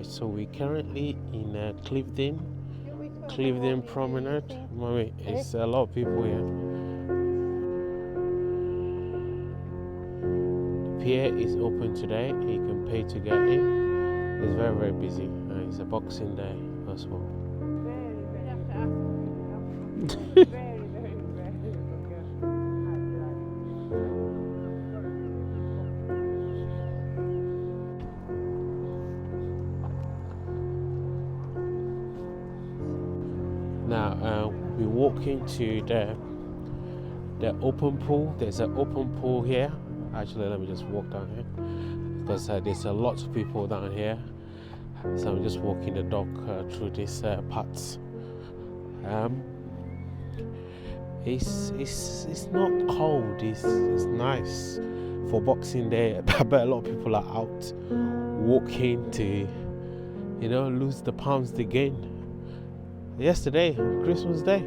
So we're currently in Clevedon Promenade. Mommy, it's a lot of people here. The pier is open today. You can pay to get in. It's very, very busy. It's a Boxing Day as well. Now we walk into the open pool. There's an open pool here. Actually, let me just walk down here because there's a lot of people down here. So I'm just walking the dog through these paths. It's not cold. It's nice for Boxing Day. I bet a lot of people are out walking to, lose the pounds they gain. Yesterday, Christmas Day.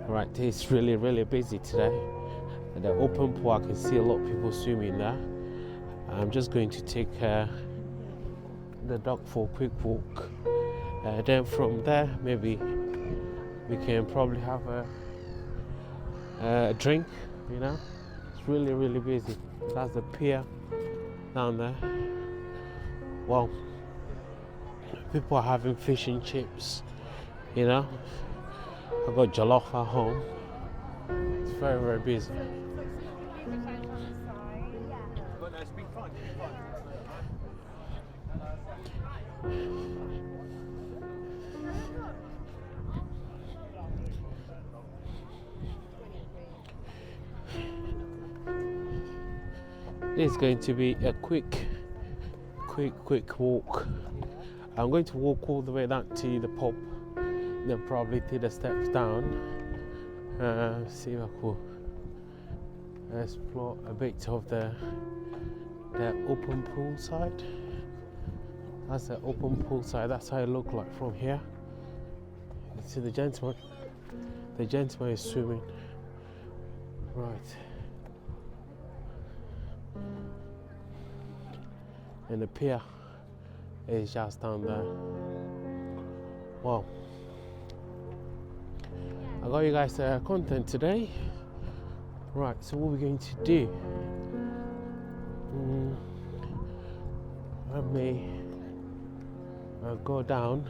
Right, it's really, really busy today. At the open pool, I can see a lot of people swimming there. I'm just going to take the dog for a quick walk. Then from there, maybe we can probably have a drink, It's really, really busy. That's the pier down there. Well, people are having fish and chips, I've got jollof at home. It's very, very busy. This is going to be a quick walk. I'm going to walk all the way down to the pub. Then probably take the steps down. See if I could explore a bit of the open pool side. That's the open pool side. That's how it looks like from here. You see the gentleman. The gentleman is swimming. Right. and the pier is just down there. Wow, I got you guys content today. Right, so what we're going to do, let me go down.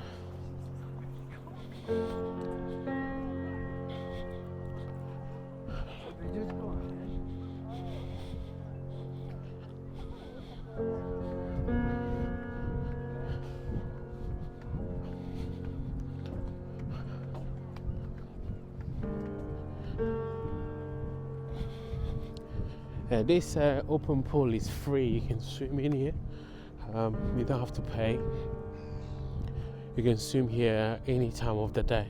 This open pool is free. You can swim in here. You don't have to pay. You can swim here any time of the day.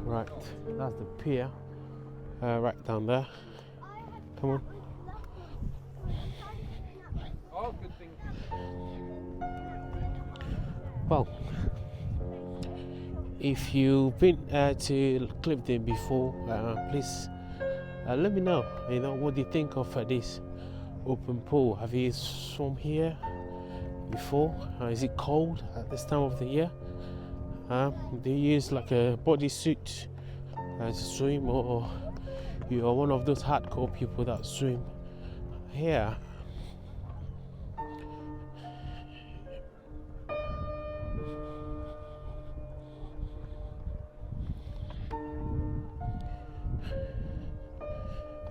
Right, that's the pier, right down there. Come on. Well, if you've been to Clevedon before, please let me know. You know, what do you think of this open pool? Have you swum here before? Is it cold at this time of the year? Do you use like a bodysuit to swim, or you are one of those hardcore people that swim here?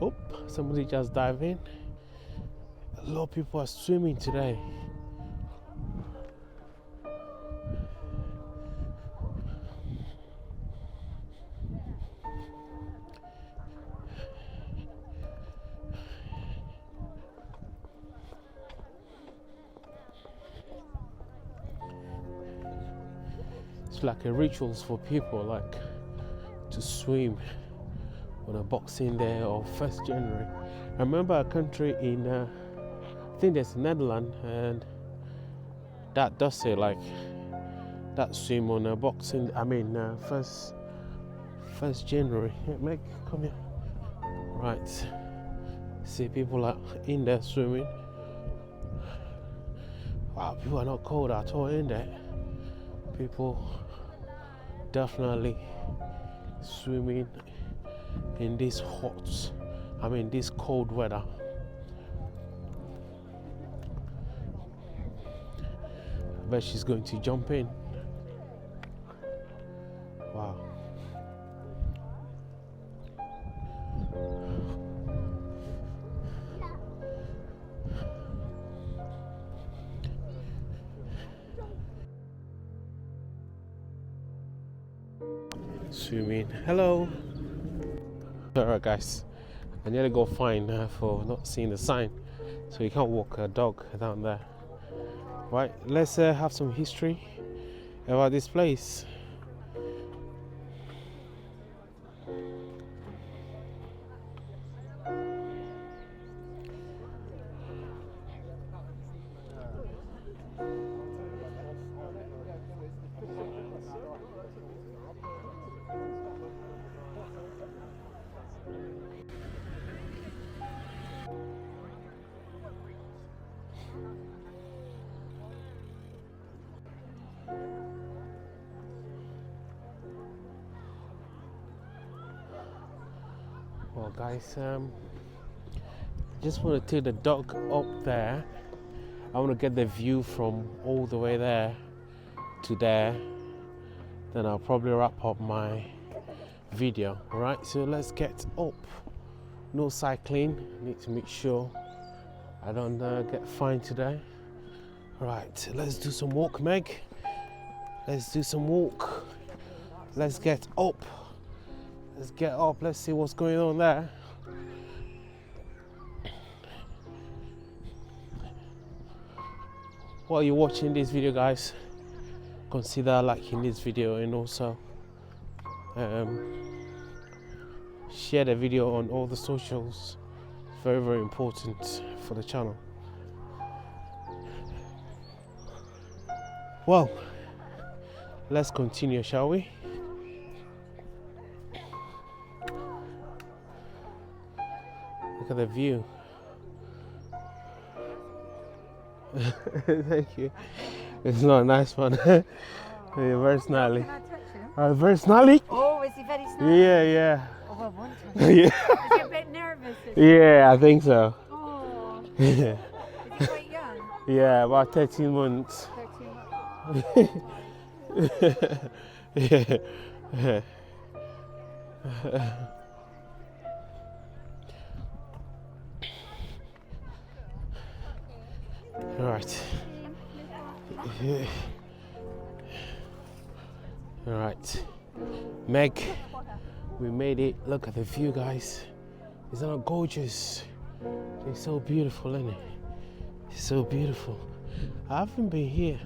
Oh, somebody just dived in. A lot of people are swimming today. It's like a rituals for people, like to swim on a Boxing Day or 1st January. I remember a country in, I think there's Netherlands, and that does it, like that swim on a Boxing, first January. Yeah, Meg, come here. Right, see people are in there swimming. Wow, people are not cold at all in there. People definitely swimming in this this cold weather. I bet she's going to jump in. Wow. Swimming. Hello. Alright guys, I nearly got fined for not seeing the sign, so you can't walk a dog down there. Right, let's have some history about this place. Well guys, just want to take the dog up there. I want to get the view from all the way there to there, then I'll probably wrap up my video. Alright, so let's get up. No cycling, need to make sure I don't get fined today. Alright, let's do some walk, Meg. Let's do some walk. Let's get up. Let's get up, let's see what's going on there. While you're watching this video guys, consider liking this video and also share the video on all the socials. Very, very important for the channel. Well, let's continue, shall we? Look at the view. Thank you. It's not a nice one. Yeah, very snarly. Can I touch him? Very snarly? Oh, is he very snarly? Yeah. Oh, I want to. Yeah. Is he a bit nervous? Yeah, I think so. Oh. Is he quite young? Yeah, about 13 months. 13 months. Yeah. All right. All right. Meg, we made it. Look at the view, guys. Isn't it gorgeous? It's so beautiful, isn't it? It's so beautiful. I haven't been here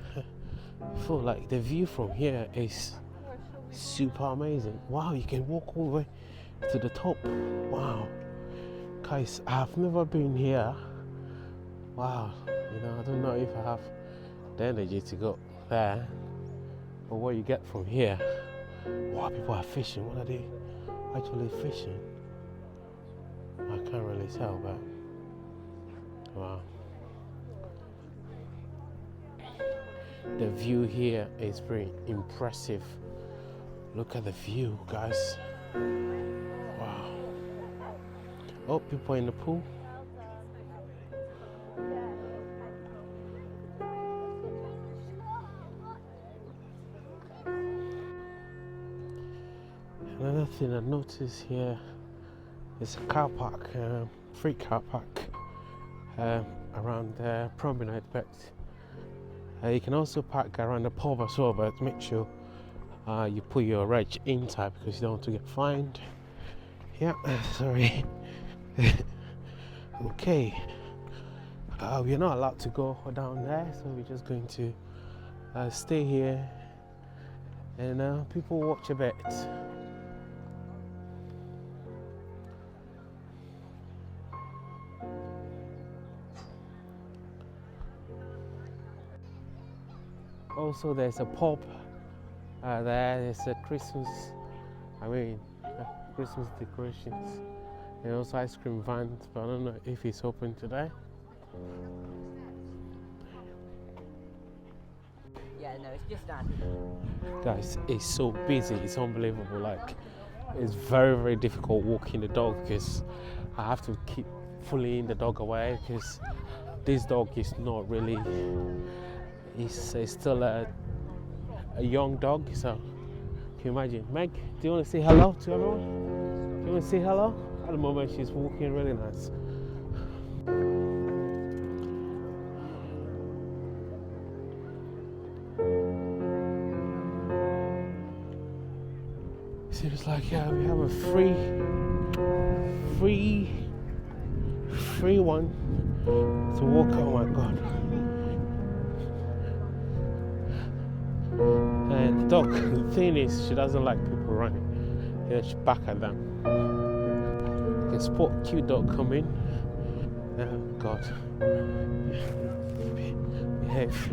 before. Like, the view from here is super amazing. Wow, you can walk all the way to the top. Wow. Guys, I've never been here. Wow. You know, I don't know if I have the energy to go there. But what you get from here, wow, people are fishing. What are they actually fishing? I can't really tell, but wow. The view here is very impressive. Look at the view, guys. Wow. Oh, people in the pool. Another thing I noticed here is a car park, free car park around the Promenade, but you can also park around the pub as well, but make sure you put your reg inside because you don't want to get fined. Yeah, sorry. Okay, we're not allowed to go down there, so we're just going to stay here and people watch a bit. Also, there's a pub there's a Christmas decorations and also ice cream vans, but I don't know if it's open today. Yeah, no, it's just that. Guys, it's so busy, it's unbelievable. Like, it's very, very difficult walking the dog because I have to keep pulling the dog away because this dog is not really, he's still a young dog. So can you imagine? Meg, do you want to say hello to everyone? Do you want to say hello? At the moment she's walking really nice. Seems like, yeah, we have a free one to walk. Oh my god. And the dog, the thing is, she doesn't like people running. Yeah, she back at them. You can spot cute dog coming. Oh god. Behave.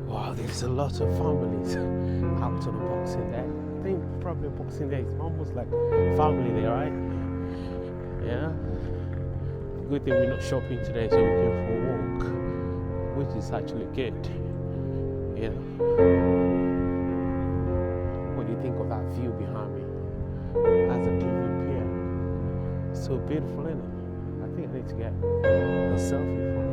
Wow, there's a lot of families out on the Boxing Day. I think probably Boxing Day is almost like family day, right? Yeah. Good thing we're not shopping today, so we came for a walk, which is actually good. You know. What do you think of that view behind me? That's a Clevedon pier. So beautiful, isn't it? I think I need to get a selfie for it.